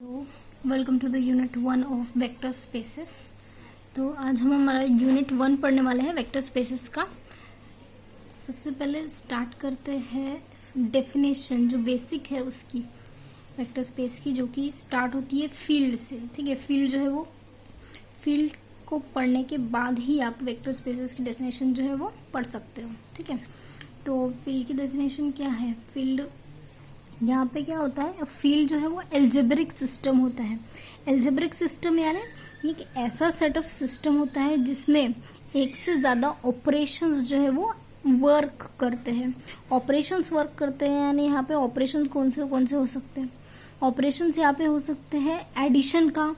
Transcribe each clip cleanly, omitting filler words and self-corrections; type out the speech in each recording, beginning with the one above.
तो welcome to the unit 1 of vector spaces. तो आज हम हमारा यूनिट 1 पढ़ने वाले हैं वेक्टर स्पेसेस का। सबसे पहले स्टार्ट करते हैं डेफिनेशन जो बेसिक है उसकी वेक्टर स्पेस की, जो कि स्टार्ट होती है फील्ड से। ठीक है, फील्ड जो है वो फील्ड को पढ़ने के बाद ही आप वेक्टर स्पेसेस की डेफिनेशन जो है वो पढ़ सकते हो। ठीक है, तो फील्ड की डेफिनेशन क्या है? फील्ड यहाँ पे क्या होता है, फील्ड जो है वो एल्जेब्रिक सिस्टम होता है। एल्जेब्रिक सिस्टम यानी एक ऐसा सेट ऑफ सिस्टम होता है जिसमें एक से ज़्यादा ऑपरेशंस जो है वो वर्क करते हैं। ऑपरेशंस वर्क करते हैं यानी यहाँ पे ऑपरेशंस कौन से हो सकते हैं? ऑपरेशंस यहाँ पे हो सकते हैं एडिशन का,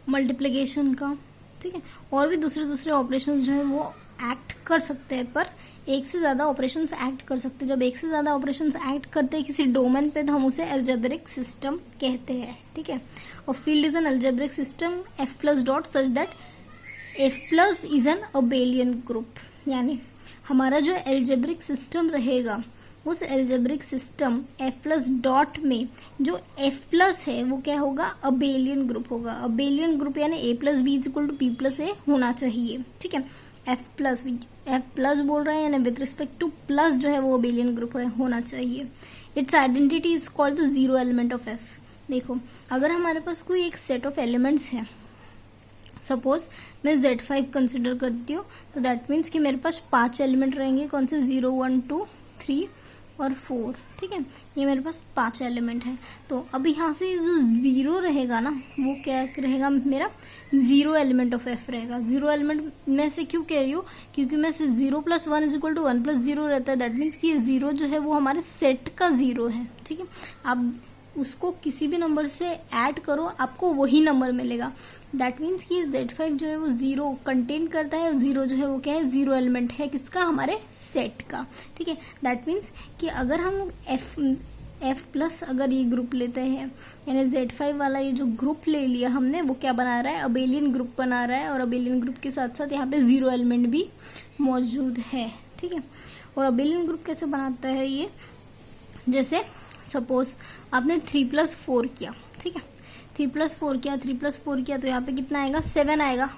मल्टीप्लिकेशन का, ठीक है, और भी दूसरे ऑपरेशंस जो है वो एक्ट कर सकते हैं। पर एक से ज़्यादा ऑपरेशंस एक्ट कर सकते हैं। जब एक से ज़्यादा ऑपरेशंस एक्ट करते हैं किसी डोमेन पे, तो हम उसे एल्जेब्रिक सिस्टम कहते हैं। ठीक है, और field is an algebraic system F plus dot such that F plus is an abelian group. यानी हमारा जो एल्जेब्रिक सिस्टम रहेगा, उस algebraic system F plus dot में जो एफ प्लस है वो क्या होगा? अबेलियन ग्रुप होगा। अबेलियन ग्रुप यानी A plus B is equal to B plus A होना चाहिए। ठीक है, एफ प्लस बोल रहे हैं यानी विथ रिस्पेक्ट टू प्लस जो है वो अबेलियन ग्रुप होना चाहिए। It's identity is called the zero element of F. देखो, अगर हमारे पास कोई एक सेट ऑफ एलिमेंट्स है, सपोज मैं Z5 कंसिडर करती हूँ, तो दैट मीन्स कि मेरे पास 5 एलिमेंट रहेंगे। कौन से? 0 1 2 3 और 4। ठीक है, ये मेरे पास 5 एलिमेंट है। तो अब यहाँ से जो 0 रहेगा ना, वो क्या रहेगा? मेरा 0 एलिमेंट ऑफ एफ रहेगा। 0 एलिमेंट में से क्यों कह रही हूँ? क्योंकि मैं से 0 + 1 इज इक्वल टू 1 + 0 रहता है। दैट मीन्स कि ये 0 जो है वो हमारे सेट का 0 है। ठीक है, आप उसको किसी भी नंबर से ऐड करो, आपको वही नंबर मिलेगा। दैट मीन्स कि Z5 जो है वो 0 कंटेन करता है। 0 जो है वो क्या है? 0 एलिमेंट है किसका? हमारे सेट का। ठीक है, दैट मीन्स कि अगर हम एफ प्लस अगर ये ग्रुप लेते हैं, यानी Z5 वाला ये जो ग्रुप ले लिया हमने, वो क्या बना रहा है? अबेलियन ग्रुप बना रहा है। और अबेलियन ग्रुप के साथ साथ यहाँ पे 0 एलिमेंट भी मौजूद है। ठीक है, और अबेलियन ग्रुप कैसे बनाता है ये? जैसे सपोज आपने 3 + 4 किया। ठीक है, 3 + 4 किया, 3 + 4 किया, तो यहाँ पे कितना आएगा? 7 आएगा।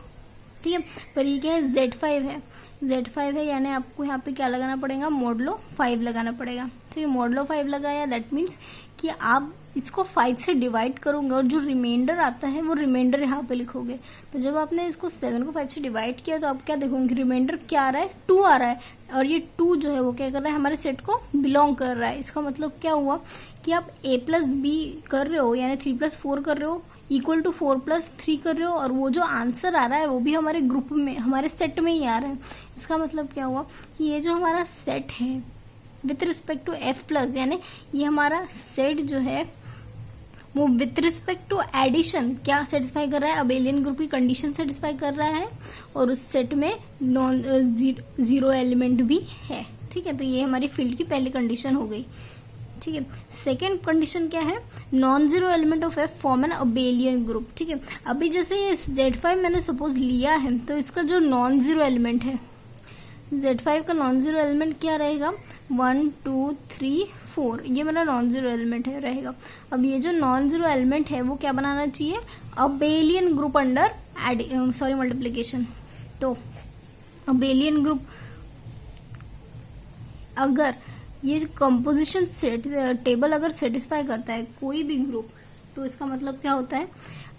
ठीक है, पर ये क्या है? Z5 है। Z5 है यानी आपको यहाँ पे क्या लगाना पड़ेगा? मॉडलो 5 लगाना पड़ेगा। ठीक है, मॉडलो 5 लगाया, दैट मीन्स कि आप इसको 5 से डिवाइड करोगे और जो रिमाइंडर आता है वो रिमाइंडर यहाँ पे लिखोगे। तो जब आपने इसको 7 को 5 से डिवाइड किया तो आप क्या देखोगे? रिमाइंडर क्या आ रहा है? 2 आ रहा है। और ये 2 जो है वो क्या कर रहा है? हमारे सेट को बिलोंग कर रहा है। इसका मतलब क्या हुआ कि आप a + b कर रहे हो, यानी 3 + 4 कर रहे हो, इक्वल टू 4 + 3 कर रहे हो, और वो जो आंसर आ रहा है वो भी हमारे ग्रुप में, हमारे सेट में ही आ रहा है। इसका मतलब क्या हुआ कि ये जो हमारा सेट है with respect to F plus, यानी ये हमारा सेट जो है वो विथ रिस्पेक्ट टू एडिशन क्या सेटिस्फाई कर रहा है? अबेलियन ग्रुप की कंडीशन सेटिस्फाई कर रहा है, और उस सेट में नॉन 0 एलिमेंट भी है। ठीक है, तो ये हमारी फील्ड की पहली कंडीशन हो गई। ठीक है, सेकेंड कंडीशन क्या है? Non 0 element of F form an abelian group. ठीक है, अभी जैसे ये Z5 मैंने सपोज लिया है, तो इसका जो नॉन 0 एलिमेंट है, Z5 का नॉन 0 एलिमेंट क्या रहेगा? 1 2 3 4, ये मेरा नॉन 0 एलिमेंट है रहेगा। अब ये जो नॉन 0 एलिमेंट है वो क्या बनाना चाहिए? Abelian group under multiplication. तो अबेलियन ग्रुप अगर ये कंपोजिशन सेट टेबल अगर सेटिस्फाई करता है कोई भी ग्रुप, तो इसका मतलब क्या होता है?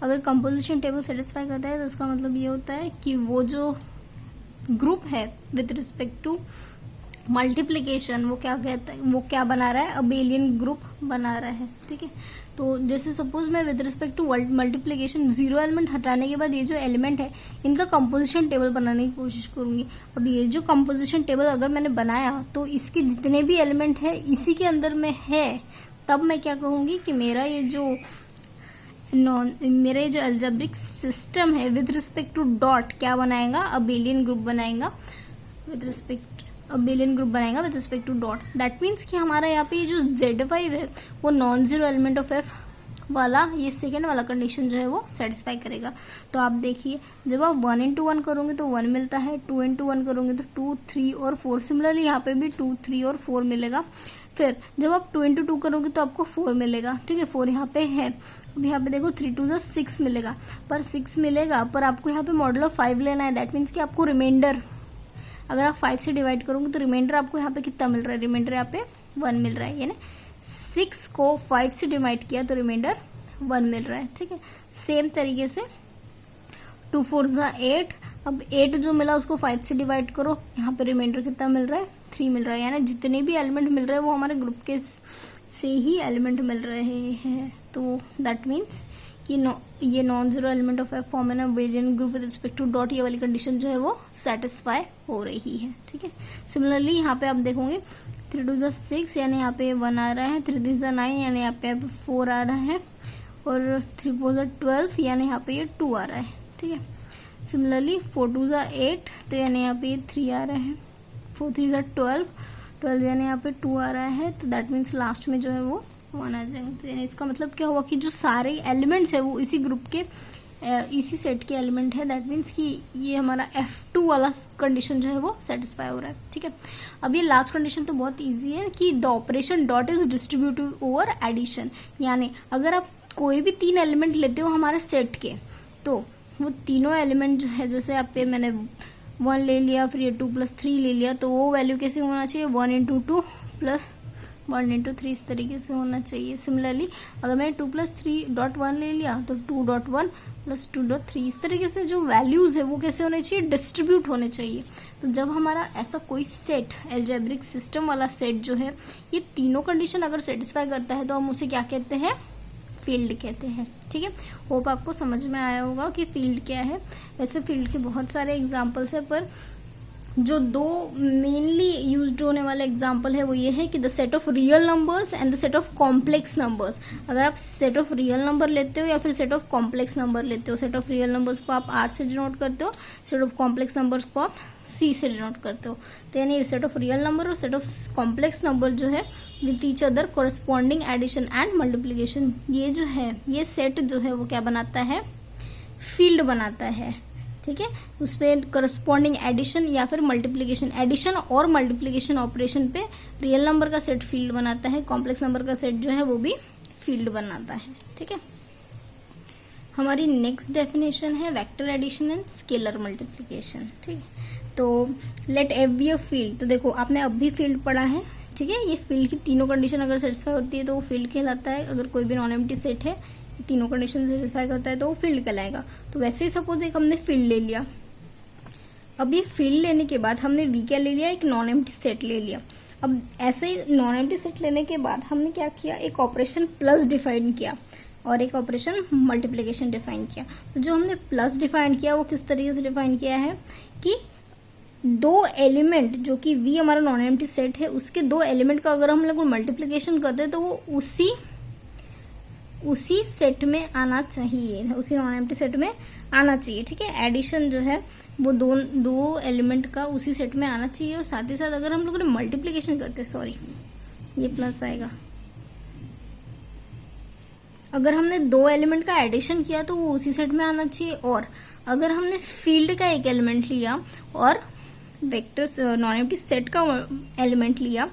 अगर कंपोजिशन टेबल सेटिस्फाई करता है तो इसका मतलब ये होता है कि वो जो ग्रुप है विथ रिस्पेक्ट टू मल्टीप्लिकेशन, वो क्या कहता है? वो क्या बना रहा है? अबेलियन ग्रुप बना रहा है। ठीक है, तो जैसे सपोज मैं with respect to multiplication 0 element हटाने के बाद ये जो एलिमेंट है इनका कंपोजिशन टेबल बनाने की कोशिश करूंगी। अब ये जो कंपोजिशन टेबल अगर मैंने बनाया तो इसके जितने भी एलिमेंट है इसी के अंदर में है, तब मैं क्या कहूंगी कि मेरा ये जो एल्जेब्रिक सिस्टम है विद रिस्पेक्ट टू डॉट क्या बनाएगा? अबेलियन ग्रुप बनाएगा with respect to dot. That means कि हमारा यहाँ पे ये जो Z5 है वो नॉन 0 एलिमेंट ऑफ एफ वाला ये सेकेंड वाला कंडीशन जो है वो सेटिस्फाई करेगा। तो आप देखिए, जब आप 1 × 1 करोगे तो 1 मिलता है, 2 × 1 करोगे तो 2 3 और 4, सिमिलरली यहाँ पे भी 2 3 और 4 मिलेगा। फिर जब आप 2 इंटू 2 करोगे तो आपको 4 मिलेगा, ठीक है। 4 यहाँ पे है, अब यहाँ पे देखो 3 2 6 मिलेगा, पर 6 मिलेगा, पर आपको यहाँ पे मॉडल ऑफ 5 लेना है। दैट मीन्स कि आपको रिमाइंडर, अगर आप 5 से डिवाइड करोगे तो रिमाइंडर आपको यहाँ पे कितना मिल रहा है, रिमाइंडर यहाँ पे 1 मिल रहा है, यानी 6 को 5 से डिवाइड किया तो रिमाइंडर 1 मिल रहा है, ठीक है। सेम तरीके से 2 4 8, अब 8 जो मिला उसको 5 से डिवाइड करो, यहाँ पे रिमाइंडर कितना मिल रहा है, 3 मिल रहा है, यानी जितने भी एलिमेंट मिल रहे हैं वो हमारे ग्रुप के से ही एलिमेंट मिल रहे हैं। तो दैट मीन्स कि ये non zero element of F form है ना variant group with respect to dot, ये वाली कंडीशन जो है वो सेटिस्फाई हो रही है, ठीक है। सिमिलरली यहाँ पे आप देखोगे 3 2 6 यानी यहाँ पे 1 आ रहा है, 3 3 9 यानी यहाँ पे 4 आ रहा है, और 3 4 12 यानी यहाँ पे ये 2 आ रहा है, ठीक है। सिमिलरली 4 2 8 तो यानी यहाँ पे 3 आ रहा है, 4 3 12 यानी यहाँ पे 2 आ रहा है, तो दैट मीन्स लास्ट में जो है वो 1 आ जाएगा। तो यानी इसका मतलब क्या हुआ कि जो सारे एलिमेंट्स है वो इसी ग्रुप के इसी सेट के एलिमेंट है। दैट मीन्स कि ये हमारा F2 वाला कंडीशन जो है वो सेटिस्फाई हो रहा है, ठीक है। अब ये लास्ट कंडीशन तो बहुत इजी है कि the operation dot is distributive over addition, यानी अगर आप कोई भी 3 एलिमेंट लेते हो हमारे सेट के, तो वो तीनों एलिमेंट जो है, जैसे आप पे मैंने 1 ले लिया, फिर ये 2 + 3 ले लिया, तो वो वैल्यू कैसे होना चाहिए, 1 × 2 + 1 × 3 इस तरीके से होना चाहिए। सिमिलरली अगर मैंने 2 + 3.1 ले लिया तो 2.1 + 2.3 इस तरीके से जो वैल्यूज है वो कैसे होने चाहिए, डिस्ट्रीब्यूट होने चाहिए। तो जब हमारा ऐसा कोई सेट, एल्जेब्रिक सिस्टम वाला सेट जो है, ये तीनों कंडीशन अगर सेटिस्फाई करता है तो हम उसे क्या कहते हैं, फील्ड कहते हैं, ठीक है। होप आपको समझ में आया होगा कि फील्ड क्या है। वैसे फील्ड के बहुत सारे एग्जाम्पल्स है, पर जो 2 मेनली यूज्ड होने वाला एग्जाम्पल है वो ये है कि the set of real numbers and the set of complex numbers. अगर आप सेट ऑफ रियल नंबर लेते हो या फिर सेट ऑफ कॉम्प्लेक्स नंबर लेते हो, सेट ऑफ रियल नंबर्स को आप R से डिनोट करते हो, सेट ऑफ कॉम्प्लेक्स नंबर्स को आप C से डिनोट करते हो। तो यानी सेट ऑफ रियल नंबर और सेट ऑफ कॉम्प्लेक्स नंबर जो है with each other corresponding addition and multiplication, ये जो है ये सेट जो है वो क्या बनाता है, फील्ड बनाता है, ठीक है। उस पर करस्पॉन्डिंग एडिशन या फिर मल्टीप्लीकेशन, एडिशन और मल्टीप्लीकेशन ऑपरेशन पे रियल नंबर का सेट फील्ड बनाता है, कॉम्प्लेक्स नंबर का सेट जो है वो भी फील्ड बनाता है, ठीक है। हमारी नेक्स्ट डेफिनेशन है vector addition and scalar multiplication, ठीक है। तो let F be a field, तो देखो आपने अब भी फील्ड पढ़ा है, ठीक है। ये फील्ड की तीनों कंडीशन अगर सेटिस्फाई होती है तो वो फील्ड कहलाता है। अगर कोई भी नॉन एम्प्टी सेट है तीनों कंडीशन सेटिस्फाई करता है तो वो फील्ड कहलाएगा। तो वैसे ही सपोज एक हमने फील्ड ले लिया, अब ये फील्ड लेने के बाद हमने वी क्या ले लिया, एक नॉन एम्प्टी सेट ले लिया। अब ऐसे ही नॉन एम्प्टी सेट लेने के बाद हमने क्या किया, एक ऑपरेशन प्लस डिफाइन किया और एक ऑपरेशन मल्टीप्लीकेशन डिफाइन किया। तो जो हमने प्लस डिफाइन किया वो किस तरीके से डिफाइन किया है कि 2 एलिमेंट जो कि वी हमारा नॉन एम्प्टी सेट है उसके 2 एलिमेंट का अगर हम लोग मल्टीप्लीकेशन करते हैं तो वो उसी सेट में आना चाहिए, उसी नॉन एम्प्टी सेट में आना चाहिए, ठीक है। एडिशन जो है वो दो एलिमेंट का उसी सेट में आना चाहिए, और साथ ही साथ अगर हम लोग मल्टीप्लीकेशन करते हैं, सॉरी ये प्लस आएगा, अगर हमने 2 एलिमेंट का एडिशन किया तो वो उसी सेट में आना चाहिए। और अगर हमने फील्ड का एक एलिमेंट लिया और वेक्टर्स नॉन एम्प्टी सेट का एलिमेंट लिया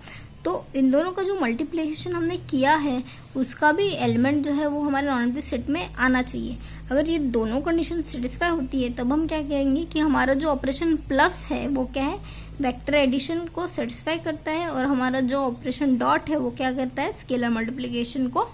तो इन दोनों का जो मल्टीप्लिकेशन हमने किया है उसका भी एलिमेंट जो है वो हमारे नॉन एम्प्टी सेट में आना चाहिए। अगर ये दोनों कंडीशन सेटिस्फाई होती है तब हम क्या कहेंगे कि हमारा जो ऑपरेशन प्लस है वो क्या है, वेक्टर एडिशन को सेटिस्फाई करता है, और हमारा जो ऑपरेशन डॉट है वो क्या करता है, स्केलर मल्टीप्लिकेशन को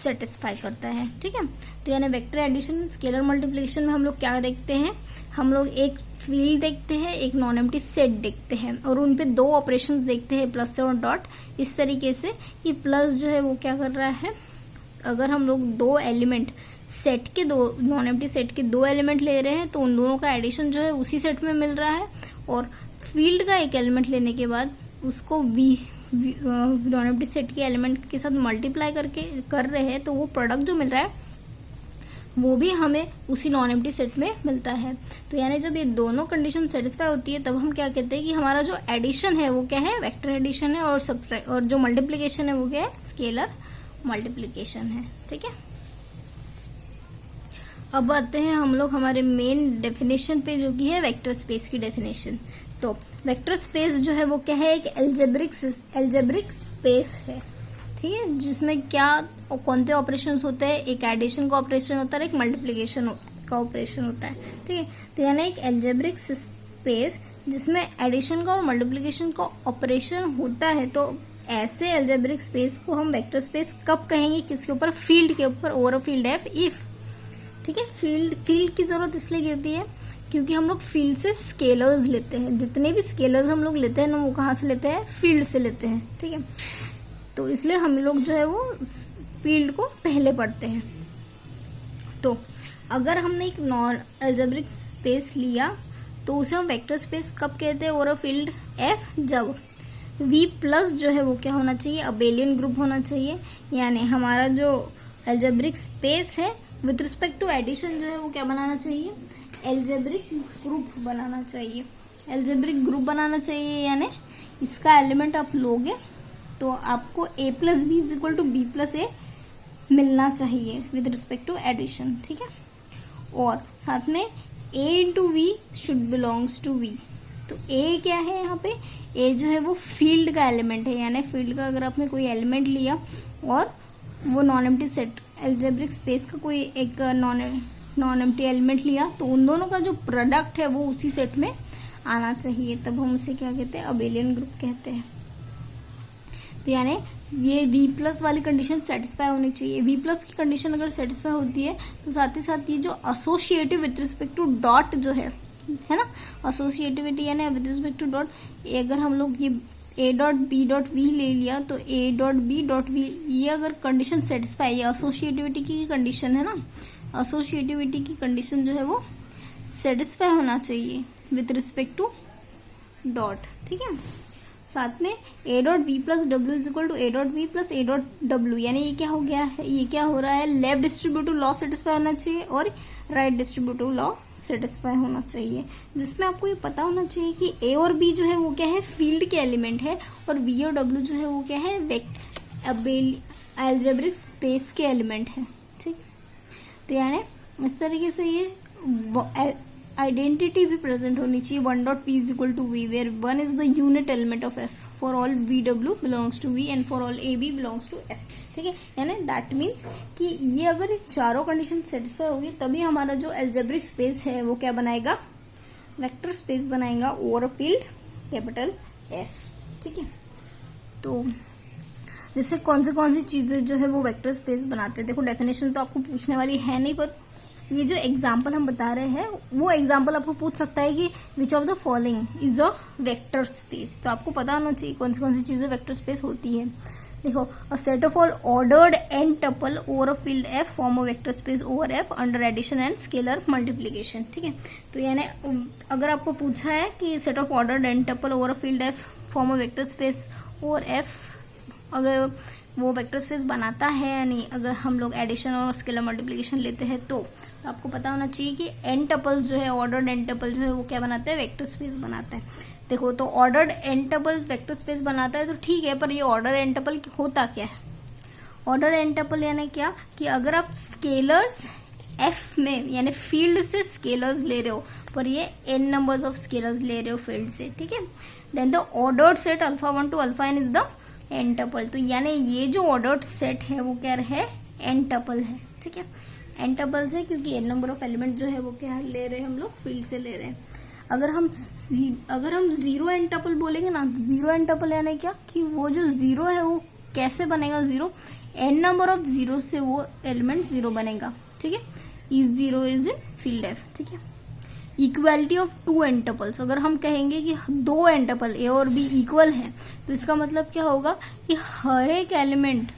सेटिस्फाई करता है, ठीक है। तो यानी वेक्टर एडिशन स्केलर मल्टीप्लिकेशन में हम लोग क्या देखते हैं, हम लोग एक फील्ड देखते हैं, एक नॉन एम्प्टी सेट देखते हैं, और उन पे 2 ऑपरेशंस देखते हैं, प्लस और डॉट, इस तरीके से कि प्लस जो है वो क्या कर रहा है, अगर हम लोग 2 एलिमेंट सेट के 2 नॉन एम्प्टी सेट के 2 एलिमेंट ले रहे हैं तो उन दोनों का एडिशन जो है उसी सेट में मिल रहा है, और फील्ड का एक एलिमेंट लेने के बाद उसको नॉन एम्प्टी सेट के एलिमेंट के साथ मल्टीप्लाई कर रहे हैं तो वो प्रोडक्ट जो मिल रहा है वो भी हमें उसी नॉन एम्प्टी सेट में मिलता है। तो यानी जब ये दोनों कंडीशन सेटिस्फाई होती है तब हम क्या कहते हैं कि हमारा जो एडिशन है वो क्या है, वेक्टर एडिशन है, और जो मल्टीप्लिकेशन है वो क्या है, स्केलर मल्टीप्लिकेशन है, ठीक है। अब आते हैं हम लोग हमारे मेन डेफिनेशन पे जो कि है वेक्टर स्पेस की डेफिनेशन। तो वेक्टर स्पेस जो है वो क्या है, एक एल्जेब्रिक स्पेस है, ठीक है, जिसमें क्या कौन से ऑपरेशंस होते हैं, एक एडिशन का ऑपरेशन होता है, एक मल्टीप्लिकेशन का ऑपरेशन होता है, ठीक है। तो यानी एक एल्जेब्रिक स्पेस जिसमें एडिशन का और मल्टीप्लिकेशन का ऑपरेशन होता है, तो ऐसे एल्जेब्रिक स्पेस को हम वेक्टर स्पेस कब कहेंगे, किसके ऊपर, फील्ड के ऊपर, over a field F if, ठीक है। फील्ड की जरूरत इसलिए गिरती है क्योंकि हम लोग फील्ड से स्केलर्स लेते हैं, जितने भी स्केलर्स हम लोग लेते हैं ना वो कहाँ से लेते हैं, फील्ड से लेते हैं, ठीक है। तो इसलिए हम लोग जो है वो फील्ड को पहले पढ़ते हैं। तो अगर हमने एक नॉन एल्जेब्रिक स्पेस लिया तो उसे हम वेक्टर स्पेस कब कहते हैं, ओवर अ फील्ड एफ, जब V प्लस जो है वो क्या होना चाहिए, अबेलियन ग्रुप होना चाहिए, यानी हमारा जो एल्जेब्रिक स्पेस है विथ रिस्पेक्ट टू एडिशन जो है वो क्या बनाना चाहिए, एल्जेब्रिक ग्रुप बनाना चाहिए। एल्जेब्रिक ग्रुप बनाना चाहिए यानी इसका एलिमेंट आप लोगे तो आपको a plus B is equal to B plus A मिलना चाहिए विद रिस्पेक्ट टू एडिशन, ठीक है। और साथ में a into v should belongs to v। तो a क्या है यहाँ पे, a जो है वो फील्ड का एलिमेंट है, यानी फील्ड का अगर आपने कोई एलिमेंट लिया और वो non empty set algebraic space का कोई एक नॉन एम्प्टी एलिमेंट लिया तो उन दोनों का जो प्रोडक्ट है वो उसी सेट में आना चाहिए, तब हम उसे क्या कहते हैं, अबेलियन ग्रुप कहते हैं। तो यानी ये V प्लस वाली कंडीशन सेटिस्फाई होनी चाहिए। V प्लस की कंडीशन अगर सेटिस्फाई होती है तो साथ ही साथ ये जो associative with respect to dot जो है ना, एसोसिएटिविटी यानी विथ रिस्पेक्ट टू डॉट, अगर हम लोग ये a dot b dot v ले लिया तो a dot b dot v, ये अगर कंडीशन सेटिस्फाई, ये एसोसिएटिविटी की कंडीशन है ना, एसोसिएटिविटी की कंडीशन जो है वो सेटिस्फाई होना चाहिए विथ रिस्पेक्ट टू डॉट, ठीक है। साथ में a डॉट बी प्लस डब्ल्यू is equal to a dot b plus a dot डब्ल्यू, यानी ये क्या हो गया है, ये क्या हो रहा है, लेफ्ट डिस्ट्रीब्यूटिव लॉ सेटिस्फाई होना चाहिए और राइट डिस्ट्रीब्यूटिव लॉ सेटिस्फाई होना चाहिए, जिसमें आपको ये पता होना चाहिए कि a और b जो है वो क्या है, फील्ड के एलिमेंट है, और v और w जो है वो क्या है, एल्जेब्रिक स्पेस के एलिमेंट है, ठीक। तो यानी इस तरीके से ये आइडेंटिटी भी प्रेजेंट होनी चाहिए, 1 dot p is equal to v where 1 is the unit element of f for all vw belongs to v and for all ab belongs to f, ठीक है। यानी दैट मीन्स कि ये अगर ये चारों कंडीशन सेटिस्फाई होगी तभी हमारा जो एल्जेब्रिक स्पेस है वो क्या बनाएगा, वेक्टर स्पेस बनाएगा over a field capital F, ठीक है। तो जैसे कौन सी चीजें जो है वो वेक्टर स्पेस बनाते हैं, देखो डेफिनेशन तो आपको पूछने वाली है नहीं, पर ये जो एग्जाम्पल हम बता रहे हैं वो एग्जाम्पल आपको पूछ सकता है कि which of the following is a vector space, तो आपको पता होना चाहिए कौन सी चीजें वेक्टर स्पेस होती है। देखो, a set of all ordered n tuple over a field F form a vector space over F under addition and scalar multiplication, ठीक है। तो यानी अगर आपको पूछा है कि set of ordered n tuple over a field F form a vector space over F, अगर वो वेक्टर स्पेस बनाता है या नहीं, अगर हम लोग एडिशन और स्केलर मल्टीप्लीकेशन लेते हैं तो आपको पता होना चाहिए कि एन टपल जो है, ऑर्डर्ड एन टपल जो है वो क्या बनाता है, वेक्टर स्पेस बनाता है। देखो, तो ordered n tuple vector space बनाता है तो ठीक है, पर ये ऑर्डर एन टपल होता क्या है, ऑर्डर एन टपल यानी क्या कि अगर आप स्केलर्स एफ में यानी फील्ड से स्केलर्स ले रहे हो, पर ये एन नंबर्स ऑफ स्केलर्स ले रहे हो फील्ड से, ठीक है, then the ordered set alpha 1 to alpha n is the n tuple. तो यानी ये जो ऑर्डर्ड सेट है वो क्या है, एन टपल है, ठीक है। एन टपल से क्योंकि एन नंबर ऑफ एलिमेंट जो है वो क्या ले रहे हैं, हम लोग फील्ड से ले रहे हैं। अगर हम जीरो एन टपल बोलेंगे ना, जीरो एन टपल यानी क्या कि वो जो जीरो है वो कैसे बनेगा, zero n number of zero से वो एलिमेंट जीरो बनेगा, ठीक है। Is zero is in field F, ठीक है। Equality of two n tuples, अगर हम कहेंगे कि दो एन टपल ए और बी इक्वल है तो इसका मतलब क्या होगा कि हर एक एलिमेंट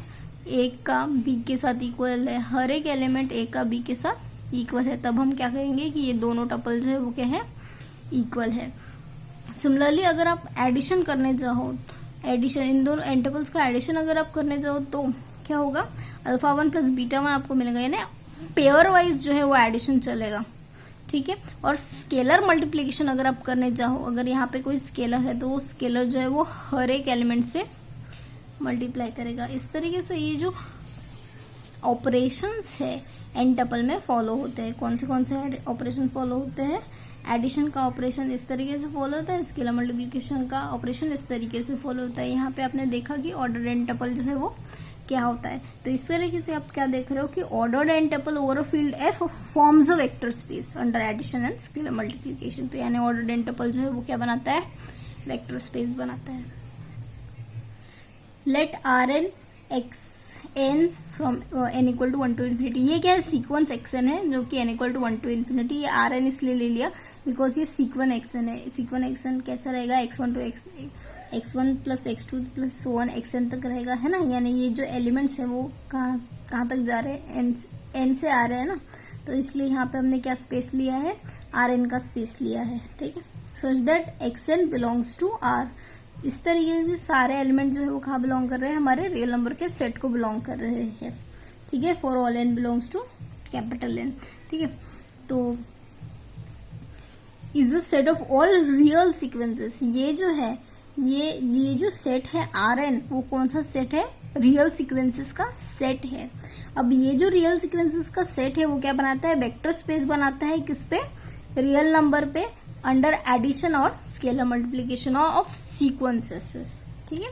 ए का बी के साथ इक्वल है, हर एक एलिमेंट ए का बी के साथ इक्वल है, तब हम क्या कहेंगे कि ये दोनों टपल जो है वो क्या है, इक्वल है। सिमिलरली अगर आप एडिशन करने जाओ, एडिशन इन दोनों एन टपल्स का एडिशन अगर आप करने जाओ तो क्या होगा, अल्फा 1 प्लस बीटा 1 आपको मिलेगा, यानी पेयर वाइज जो है वो एडिशन चलेगा, ठीक है। और स्केलर मल्टीप्लीकेशन अगर आप करने जाओ, अगर यहाँ पे कोई स्केलर है तो वो स्केलर जो है वो हर एक एलिमेंट से मल्टीप्लाई करेगा। इस तरीके से ये जो ऑपरेशंस है एन टपल में फॉलो होते हैं। कौन से ऑपरेशन फॉलो होते हैं एडिशन का ऑपरेशन इस तरीके से फॉलो होता है, स्केलर मल्टीप्लिकेशन का ऑपरेशन इस तरीके से फॉलो होता है। यहाँ पे आपने देखा कि ऑर्डर्ड एन टपल जो है वो क्या होता है। तो इस तरीके से आप क्या देख रहे हो कि ordered n tuple over a field F forms a vector space under addition and scalar multiplication. तो यानी ऑर्डर्ड एन टपल जो है वो क्या बनाता है, वेक्टर स्पेस बनाता है। Let R n x n from n equal to 1 to infinity। ये क्या है, सीक्वेंस एक्सन है जो कि n equal to 1 to infinity। ये आर एन इसलिए ले लिया बिकॉज ये सीक्वेंस एक्सन है। सीक्वेंस एक्सन कैसा रहेगा, x1 to x1 plus x2 plus so on xn तक रहेगा, है ना। यानी ये जो एलिमेंट्स है वो कहाँ तक जा रहे हैं, n से आ रहे हैं ना। तो इसलिए यहाँ पे हमने क्या स्पेस लिया है, आर एन का स्पेस लिया है, ठीक है। Such that xn belongs to R. इस तरीके से सारे एलिमेंट जो है वो कहाँ बिलोंग कर रहे हैं, हमारे रियल नंबर के सेट को बिलोंग कर रहे हैं, ठीक है। For all n belongs to capital N, ठीक है। तो is the set of all real sequences. ये जो है ये जो सेट है आर एन, वो कौन सा सेट है, रियल सीक्वेंसेस का सेट है। अब ये जो रियल सीक्वेंसेस का सेट है वो क्या बनाता है, वेक्टर स्पेस बनाता है। किस पे, रियल नंबर पे, अंडर एडिशन और स्केलर मल्टीप्लिकेशन ऑफ सीक्वेंसेस, ठीक है।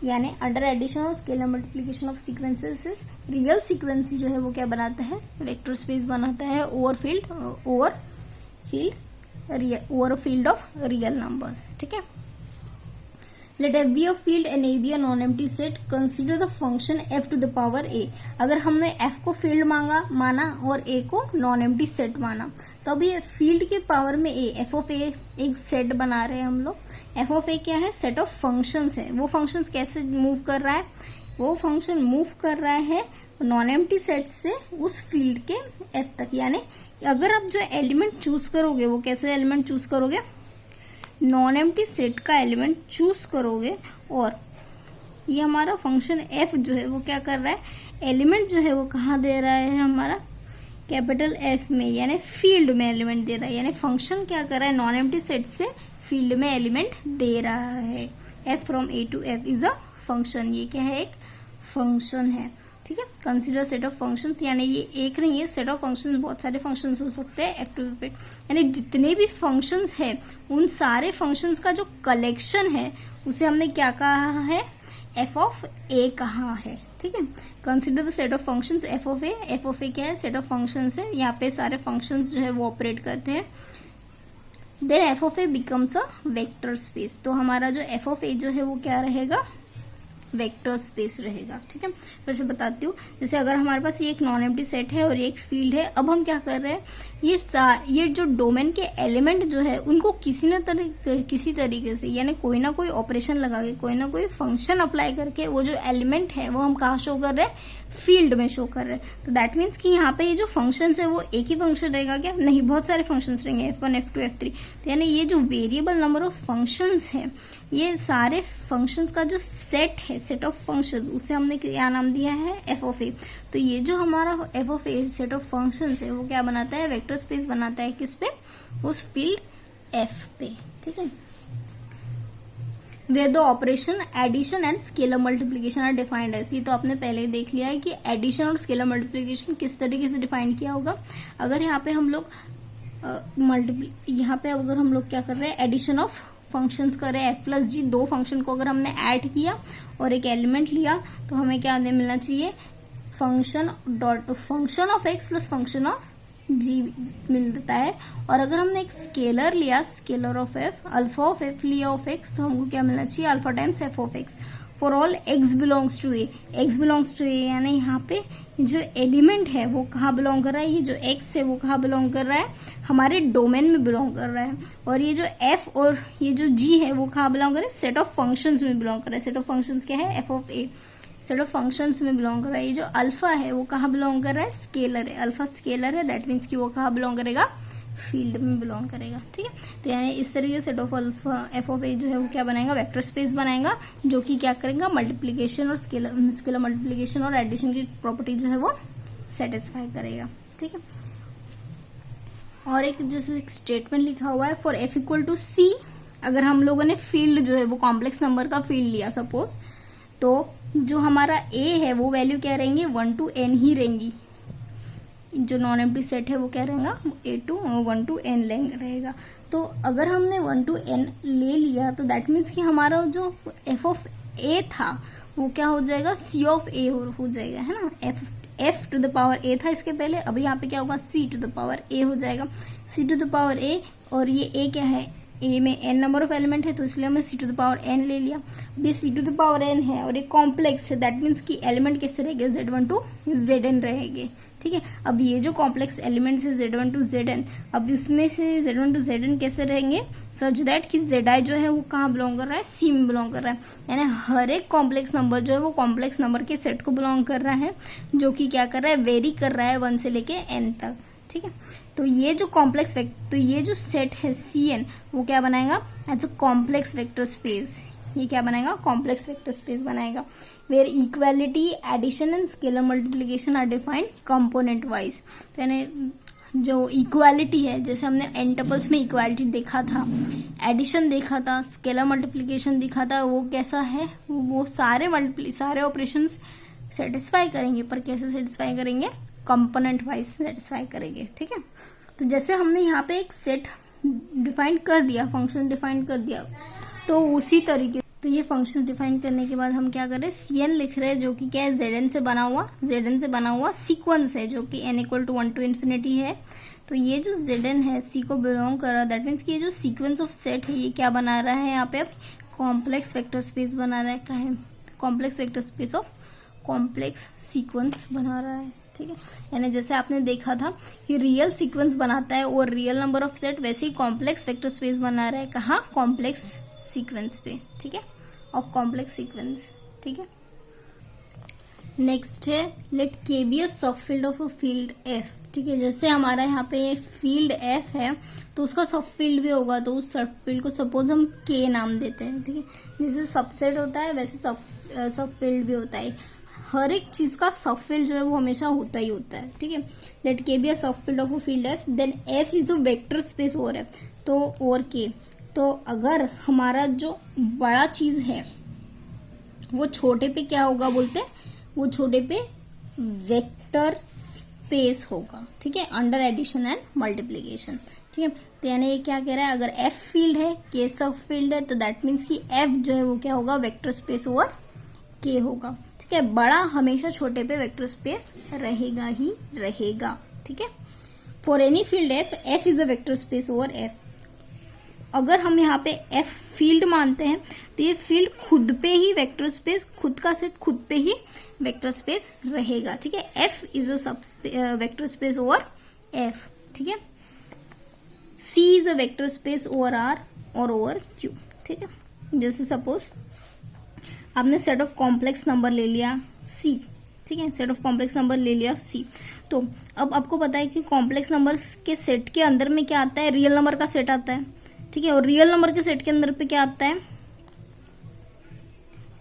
यानी अंडर एडिशन और scalar multiplication of sequences real sequence जो है वो क्या बनाता है, वेक्टर स्पेस बनाता है over field of real numbers, ठीक है। Let f be a field and a be a non-empty set. Consider the function f to the power a. अगर हमने f को फील्ड माना और a को नॉन एम्प्टी सेट माना, तो अब ये फील्ड के पावर में a, f ऑफ a एक सेट बना रहे हैं हम लोग। f ऑफ a क्या है, सेट ऑफ फंक्शंस है। वो फंक्शंस कैसे मूव कर रहा है, वो फंक्शन मूव कर रहा है नॉन एम्प्टी सेट से उस फील्ड के f तक। यानी अगर आप जो एलिमेंट चूज करोगे, वो कैसे एलिमेंट चूज करोगे, नॉन एम्प्टी सेट का एलिमेंट चूज करोगे। और ये हमारा फंक्शन f जो है वो क्या कर रहा है, एलिमेंट जो है वो कहाँ दे रहा है, हमारा कैपिटल F में, यानी फील्ड में एलिमेंट दे रहा है। यानी फंक्शन क्या कर रहा है, नॉन एम्प्टी सेट से फील्ड में एलिमेंट दे रहा है। f from a to f is a function. ये क्या है, एक फंक्शन है, ठीक है। कंसीडर सेट ऑफ फंक्शंस, यानी ये एक नहीं है, सेट ऑफ फंक्शंस, बहुत सारे फंक्शंस हो सकते हैं f टू द फिफ्थ। यानी जितने भी फंक्शंस है उन सारे फंक्शंस का जो कलेक्शन है उसे हमने क्या कहा है, f ऑफ a कहा है, ठीक है। Consider the set of functions f of a क्या है, सेट ऑफ फंक्शंस है। यहाँ पे सारे फंक्शंस जो है वो ऑपरेट करते हैं। Then f of a becomes a vector space. तो हमारा जो f ऑफ a जो है वो क्या रहेगा, वेक्टर स्पेस रहेगा, ठीक है। फिर से बताती हूँ, जैसे अगर हमारे पास ये एक नॉन एम्प्टी सेट है और ये एक फील्ड है। अब हम क्या कर रहे हैं, ये जो डोमेन के एलिमेंट जो है उनको किसी तरीके से, यानी कोई ना कोई ऑपरेशन लगा के, कोई ना कोई फंक्शन अप्लाई करके वो जो एलिमेंट है वो हम कहाँ शो कर रहे हैं, फील्ड में शो कर रहे हैं। तो दैट मीन्स कि यहाँ पे ये जो फंक्शन है वो एक ही फंक्शन रहेगा क्या, नहीं, बहुत सारे फंक्शन रहेंगे, f1 f2 f3। तो यानी ये जो वेरिएबल नंबर ऑफ फंक्शंस है, ये सारे फंक्शंस का जो सेट है, सेट ऑफ फंक्शंस, उसे हमने क्या नाम दिया है, f ऑफ a। तो ये जो हमारा f of a set of functions है वो क्या बनाता है, वेक्टर स्पेस बनाता है। किस पे, उस फील्ड f पे, ठीक है। Where the operation addition and scalar multiplication are defined as. ये तो आपने पहले ही देख लिया है कि एडिशन और स्केलर मल्टीप्लिकेशन किस तरीके से डिफाइन किया होगा। अगर यहाँ पे हम लोग अगर हम लोग क्या कर रहे हैं, एडिशन ऑफ फंक्शंस कर रहे हैं, f प्लस जी, दो फंक्शन को अगर हमने ऐड किया और एक एलिमेंट लिया तो हमें क्या मिलना चाहिए, function of x plus function of g मिलता है। और अगर हमने एक स्केलर लिया, scalar of f, alpha of f लिया ऑफ x, तो हमको क्या मिलना चाहिए, alpha times f of x। For all x belongs to a, x belongs to a, यानी यहाँ पे जो एलिमेंट है वो कहाँ बिलोंग कर रहा है, ये जो x है वो कहाँ बिलोंग कर रहा है, हमारे डोमेन में बिलोंग कर रहा है। और ये जो f और ये जो g है वो कहाँ बिलोंग कर रहा है, सेट ऑफ फंक्शंस में बिलोंग कर रहा है। सेट ऑफ फंक्शंस क्या है, f of a, set of functions में बिलोंग कर रहा है। ये जो अल्फा है वो कहाँ बिलोंग कर रहा है, स्केलर है, अल्फा स्केलर है, दैट मीन्स कि वो कहाँ बिलोंग करेगा, फील्ड में बिलोंग करेगा, ठीक है। तो यानी इस तरीके से set of alpha f of a जो है वो क्या बनाएगा, वेक्टर स्पेस बनाएगा, जो कि क्या करेगा, मल्टीप्लीकेशन और स्केलर मल्टीप्लीकेशन और एडिशन की प्रॉपर्टी जो है वो सेटिस्फाई करेगा, ठीक है। और एक जैसे एक स्टेटमेंट लिखा हुआ है, for f equal to c। अगर हम लोगों ने फील्ड जो है वो कॉम्प्लेक्स नंबर का फील्ड लिया सपोज, तो जो हमारा a है वो वैल्यू क्या रहेंगी, 1 to n ही रहेंगी। जो नॉन एम्प्टी सेट है वो क्या रहेगा, A1 to N रहेगा। तो अगर हमने 1 to N ले लिया तो दैट मीन्स कि हमारा जो f ऑफ A था वो क्या हो जाएगा, C ऑफ A हो जाएगा, है ना। f to the power A था इसके पहले, अभी यहाँ पे क्या होगा, C to the power A हो जाएगा। C to the power A, और ये A क्या है, A में n नंबर ऑफ एलिमेंट है तो इसलिए हमने C to the power n ले लिया। अभी C to the power n है और ये कॉम्प्लेक्स है, दैट मीन्स कि एलिमेंट कैसे रहेंगे, Z1 to Zn रहेंगे, ठीक है। अब ये जो कॉम्प्लेक्स एलिमेंट्स है Z1 to Zn, अब इसमें से Z1 to Zn कैसे रहेंगे, सच दैट कि Zi जो है वो कहाँ बिलोंग कर रहा है, C में बिलोंग कर रहा है, यानी हर एक कॉम्प्लेक्स नंबर जो है वो कॉम्प्लेक्स नंबर के सेट को बिलोंग कर रहा है, जो कि क्या कर रहा है, वेरी कर रहा है 1 से लेके n तक, ठीक है। तो ये जो कॉम्प्लेक्स तो ये जो सेट है Cn वो क्या बनाएगा, as a complex vector space, ये क्या बनाएगा, कॉम्प्लेक्स वेक्टर स्पेस बनाएगा, where equality, addition and scalar multiplication are defined component wise. तो यानी जो इक्वालिटी है, जैसे हमने एन टपल्स में इक्वालिटी देखा था, एडिशन देखा था, स्केलर मल्टीप्लिकेशन देखा था, वो कैसा है, वो सारे ऑपरेशंस सेटिस्फाई करेंगे, पर कैसे सेटिस्फाई करेंगे, कंपोनेंट वाइज सेटिस्फाई करेंगे, ठीक है। तो जैसे हमने यहाँ पे एक सेट डिफाइन कर दिया, फंक्शन डिफाइन कर दिया, तो उसी तरीके तो ये फंक्शंस डिफाइन करने के बाद हम क्या करें, Cn लिख रहे हैं, जो कि क्या है, Zn से बना हुआ सीक्वेंस है, जो कि n equal to 1 to infinity है। तो ये जो Zn है C को बिलोंग कर रहा है, दैट मीन्स कि ये जो सीक्वेंस ऑफ सेट है ये क्या बना रहा है, यहाँ पे अब कॉम्प्लेक्स वेक्टर स्पेस बना रहा है, क्या है, complex vector space of complex sequence बना रहा है, ठीक है। यानी जैसे आपने देखा था कि रियल सीक्वेंस बनाता है और रियल नंबर ऑफ सेट, वैसे ही कॉम्प्लेक्स वेक्टर स्पेस बना रहा है, कहाँ, कॉम्प्लेक्स सीक्वेंस पे, ठीक है, ऑफ कॉम्प्लेक्स सीक्वेंस, ठीक है। नेक्स्ट है late K be a sub field of a field F, ठीक है। जैसे हमारा यहाँ पे फील्ड F है तो उसका सब फील्ड भी होगा, तो उस सब फील्ड को सपोज हम K नाम देते हैं, ठीक है। जैसे सबसेट होता है वैसे सब फील्ड भी होता है, हर एक चीज का सब फील्ड जो है वो हमेशा होता ही होता है, ठीक है। Late K be a sub field of a field F, then F is a vector space over F, तो और K, तो अगर हमारा जो बड़ा चीज है वो छोटे पे क्या होगा बोलते हैं, वो छोटे पे वेक्टर स्पेस होगा, ठीक है, अंडर एडिशन एंड मल्टीप्लिकेशन, ठीक है। तो यानी ये क्या कह रहा है, अगर F फील्ड है, K सब फील्ड है, तो दैट मीन्स कि F जो है वो क्या होगा, वेक्टर स्पेस ओवर K होगा, ठीक है। बड़ा हमेशा छोटे पे वेक्टर स्पेस रहेगा ही रहेगा, ठीक है। For any field F is a vector space over F। अगर हम यहाँ पे F फील्ड मानते हैं तो ये फील्ड खुद पे ही वेक्टर स्पेस, खुद का सेट खुद पे ही वेक्टर स्पेस रहेगा, ठीक है। F इज अ सब वेक्टर स्पेस ओवर F, ठीक है। C is a vector space over R और ओवर Q, ठीक है। जैसे सपोज आपने सेट ऑफ कॉम्प्लेक्स नंबर ले लिया C, ठीक है, सेट ऑफ कॉम्प्लेक्स नंबर ले लिया C, तो अब आपको पता है कि कॉम्प्लेक्स नंबर्स के सेट के अंदर में क्या आता है, रियल नंबर का सेट आता है, ठीक है। और रियल नंबर के सेट के अंदर पे क्या आता है,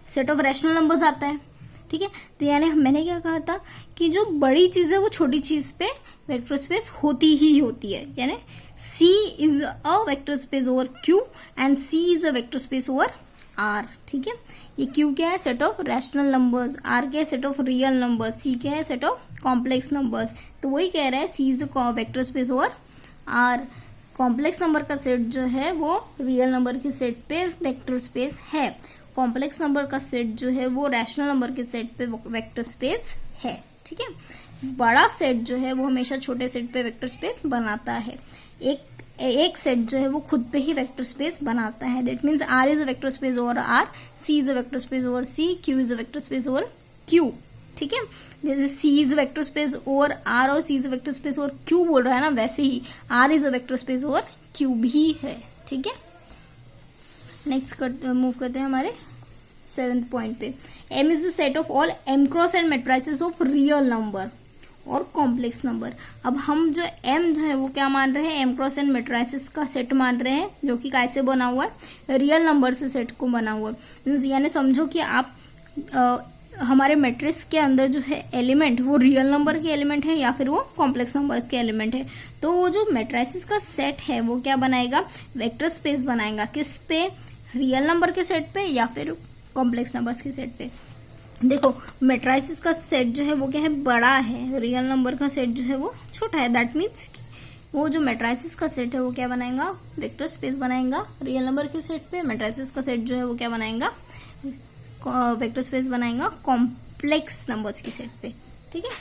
सेट ऑफ रैशनल नंबर्स आता है, ठीक है। तो यानी मैंने क्या कहा था कि जो बड़ी चीज है वो छोटी चीज पे वेक्टर स्पेस होती ही होती है, यानी C is a vector space over Q and C is a vector space over R, ठीक है। ये Q क्या है, set of rational numbers, R क्या है, set of real numbers, C क्या है, सेट ऑफ कॉम्प्लेक्स नंबर्स। तो वही कह रहा है C is a vector space over R। Complex number का सेट जो है वो रियल नंबर के सेट पे वेक्टर स्पेस है, कॉम्प्लेक्स नंबर का सेट जो है वो रैशनल नंबर के सेट पे वेक्टर स्पेस है, ठीक है। बड़ा सेट जो है वो हमेशा छोटे सेट पे वेक्टर स्पेस बनाता है, एक सेट जो है वो खुद पे ही वेक्टर स्पेस बनाता है, that means R is a vector space over R, C is a vector space over C, Q is a vector space over Q, ठीक है। जैसे C is vector space over R और C is vector space over Q बोल रहा है ना, वैसे ही R is vector space over Q भी है, ठीक है। नेक्स्ट मूव करते हैं हमारे 7th पॉइंट पे। M is the set of all M cross and matrices of real number और कॉम्प्लेक्स नंबर। अब हम जो M जो है वो क्या मान रहे हैं, M क्रॉस एंड मैट्रिसेस का सेट मान रहे हैं, जो कि कैसे बना हुआ है, रियल नंबर से सेट को बना हुआ है। यानी समझो कि आप हमारे मैट्रिक्स के अंदर जो है एलिमेंट वो रियल नंबर के एलिमेंट है या फिर वो कॉम्प्लेक्स नंबर के एलिमेंट है, तो वो जो मैट्रिसेस का सेट है वो क्या बनाएगा, वेक्टर स्पेस बनाएगा, किस पे, रियल नंबर के सेट पे या फिर कॉम्प्लेक्स नंबर्स के सेट पे। देखो मैट्रिसेस का सेट जो है वो क्या है, बड़ा है, रियल नंबर का सेट जो है वो छोटा है। दैट मीन्स वो जो मैट्रिसेस का सेट है वो क्या बनाएगा, वेक्टर स्पेस बनाएगा रियल नंबर के सेट पे। मैट्रिसेस का सेट जो है वो क्या बनाएगा, वेक्टर स्पेस बनाएगा कॉम्प्लेक्स नंबर्स के सेट पे, ठीक है।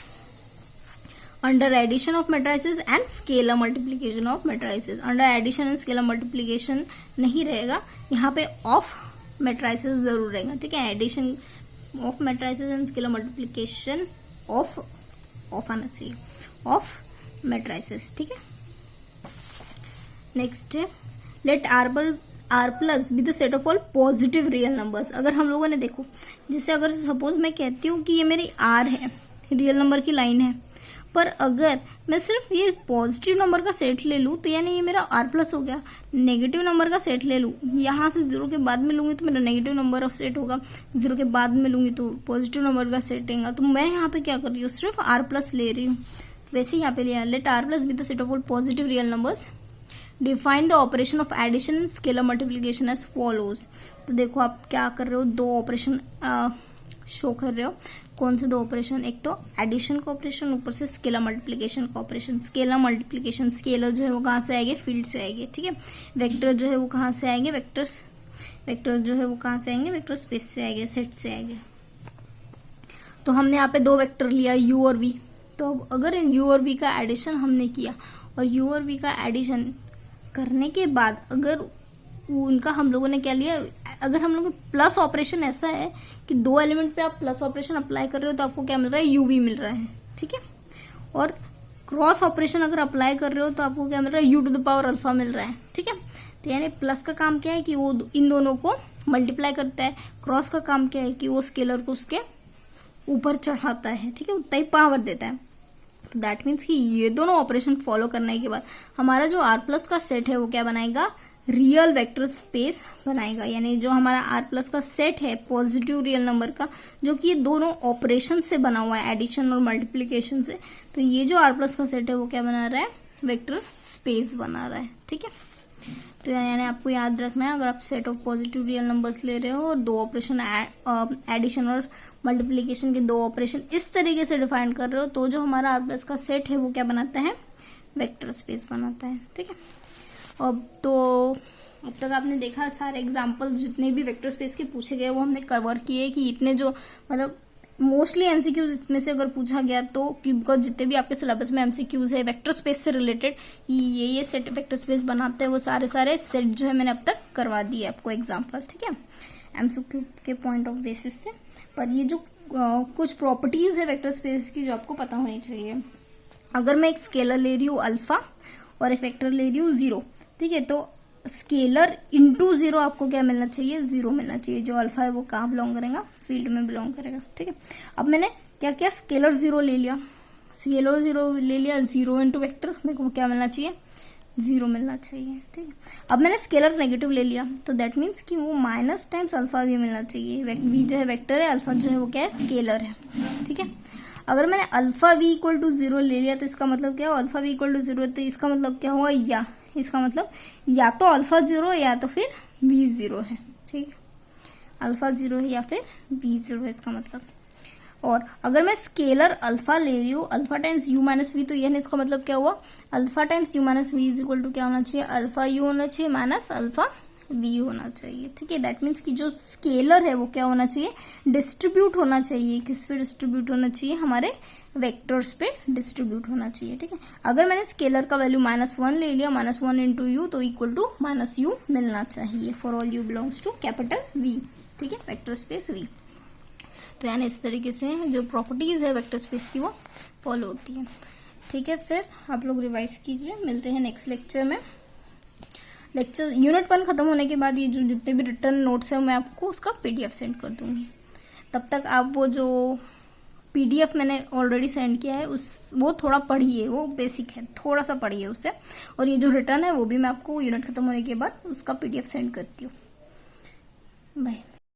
Under addition of matrices and scalar multiplication of matrices, under addition and scalar multiplication नहीं रहेगा, यहाँ पे ऑफ मैट्रिसेस जरूर रहेगा, ठीक है। Addition of matrices and scalar multiplication of आना चाहिए, ऑफ मैट्रिसेस, ठीक है। नेक्स्ट है let R plus be the set of all positive real numbers. अगर हम लोगों ने देखो, जैसे अगर सपोज मैं कहती हूँ कि ये मेरी आर है, रियल नंबर की लाइन है, पर अगर मैं सिर्फ ये पॉजिटिव नंबर का सेट ले लूँ तो यानी ये मेरा आर प्लस हो गया। नेगेटिव नंबर का सेट ले लूँ, यहाँ से जीरो के बाद में लूंगी तो मेरा नेगेटिव नंबर ऑफ सेट होगा, जीरो के बाद में लूंगी तो पॉजिटिव नंबर का सेट आएगा। तो मैं यहाँ पे क्या कर रही हूँ, सिर्फ आर प्लस ले रही हूँ। वैसे यहाँ पे लिया let R plus be the set of all positive real numbers, define the operation of addition and scalar multiplication as follows. तो देखो आप क्या कर रहे हो, दो ऑपरेशन शो कर रहे हो। कौन से दो ऑपरेशन, एक तो एडिशन का ऑपरेशन, ऊपर से स्केलर मल्टीप्लीकेशन का ऑपरेशन। स्केलर मल्टीप्लीकेशन, स्केलर जो है वो कहाँ से आएंगे, फील्ड से आएंगे, ठीक है। वेक्टर जो है वो कहाँ से आएंगे, वेक्टर जो है वो कहाँ से आएंगे, वेक्टर स्पेस से आएंगे, सेट से आएंगे। तो हमने यहाँ पे दो वेक्टर लिया u और v। तो अब अगर u और v का एडिशन हमने किया और u और v का एडिशन करने के बाद अगर उनका हम लोगों ने क्या लिया, अगर हम लोग प्लस ऑपरेशन ऐसा है कि दो एलिमेंट पे आप प्लस ऑपरेशन अप्लाई कर रहे हो तो आपको क्या मिल रहा है, uv मिल रहा है, ठीक है। और क्रॉस ऑपरेशन अगर अप्लाई कर रहे हो तो आपको क्या मिल रहा है, u to the power alpha मिल रहा है, ठीक है। तो यानी प्लस का काम क्या है कि वो इन दोनों को मल्टीप्लाई करता है, क्रॉस का काम क्या है कि वो स्केलर को उसके ऊपर चढ़ाता है, ठीक है, उतना ही पावर देता है। तो दैट मीन्स कि ये दोनों ऑपरेशन फॉलो करने के बाद हमारा जो आर प्लस का सेट है वो क्या बनाएगा, रियल वेक्टर स्पेस बनाएगा। यानी जो हमारा आर प्लस का सेट है पॉजिटिव रियल नंबर का, जो कि ये दोनों ऑपरेशन से बना हुआ है, एडिशन और मल्टीप्लीकेशन से, तो ये जो आर प्लस का सेट है वो क्या बना रहा है, वेक्टर स्पेस बना रहा है, ठीक है। तो यानी आपको याद रखना है, अगर आप set of positive real numbers ले रहे हो और दो ऑपरेशन एडिशन और मल्टीप्लीकेशन के दो ऑपरेशन इस तरीके से डिफाइन कर रहे हो, तो जो हमारा आर प्लस का सेट है वो क्या बनाता है, वेक्टर स्पेस बनाता है, ठीक है। अब तक आपने देखा सारे एग्जांपल्स जितने भी वेक्टर स्पेस के पूछे गए वो हमने कवर किए, कि इतने जो मतलब मोस्टली एमसीक्यूज इसमें से अगर पूछा गया तो, बिकॉज जितने भी आपके सिलेबस में एमसीक्यूज है वेक्टर स्पेस से रिलेटेड कि ये सेट वेक्टर स्पेस बनाते हैं, वो सारे सेट जो है मैंने अब तक करवा दिए आपको एग्जाम्पल, ठीक है, एमसीक्यू के पॉइंट ऑफ बेसिस से। पर ये जो कुछ प्रॉपर्टीज है वेक्टर स्पेस की जो आपको पता होनी चाहिए। अगर मैं एक स्केलर ले रही हूँ अल्फा और एक वेक्टर ले रही हूँ 0, ठीक है, तो स्केलर इंटू 0 आपको क्या मिलना चाहिए, 0 मिलना चाहिए। जो अल्फा है वो कहाँ बिलोंग करेगा, फील्ड में बिलोंग करेगा, ठीक है। अब मैंने क्या किया, स्केलर 0 ले लिया, 0 इंटू वेक्टर, मेरे को क्या मिलना चाहिए, 0 मिलना चाहिए, ठीक है। अब मैंने स्केलर नेगेटिव ले लिया तो दैट मीन्स कि वो माइनस टाइम्स अल्फा भी मिलना चाहिए। v जो है वेक्टर है, अल्फा जो है वो क्या है, स्केलर है, ठीक है। अगर मैंने अल्फा v इक्वल टू 0 ले लिया तो इसका मतलब क्या हुआ, अल्फा v इक्वल टू 0, तो इसका मतलब क्या हुआ, इसका मतलब या तो अल्फा 0 या तो फिर v 0 है, ठीक है, अल्फा 0 है या फिर v 0 है इसका मतलब। और अगर मैं स्केलर अल्फा ले रही हूँ, alpha times u minus v, तो यानी इसका मतलब क्या हुआ, alpha times u minus v is equal to क्या होना चाहिए, अल्फा u होना चाहिए माइनस अल्फा v होना चाहिए, ठीक है। दैट मीन्स कि जो स्केलर है वो क्या होना चाहिए, डिस्ट्रीब्यूट होना चाहिए। किस पे डिस्ट्रीब्यूट होना चाहिए, हमारे वेक्टर्स पे डिस्ट्रीब्यूट होना चाहिए, ठीक है। अगर मैंने स्केलर का वैल्यू -1 ले लिया, -1 इंटू यू, तो इक्वल टू -u मिलना चाहिए for all u belongs to capital V, ठीक है, वेक्टर स्पेस V। तो यानी इस तरीके से जो प्रॉपर्टीज है वेक्टर स्पेस की वो फॉलो होती है, ठीक है। फिर आप लोग रिवाइज कीजिए, मिलते हैं नेक्स्ट लेक्चर में। लेक्चर यूनिट 1 खत्म होने के बाद ये जो जितने भी रिटर्न नोट्स है मैं आपको उसका PDF सेंड कर दूंगी। तब तक आप वो जो PDF मैंने ऑलरेडी सेंड किया है वो थोड़ा पढ़िए, वो बेसिक है, थोड़ा सा पढ़िए उससे। और ये जो रिटर्न है वो भी मैं आपको यूनिट खत्म होने के बाद उसका PDF सेंड करती हूँ। बाय।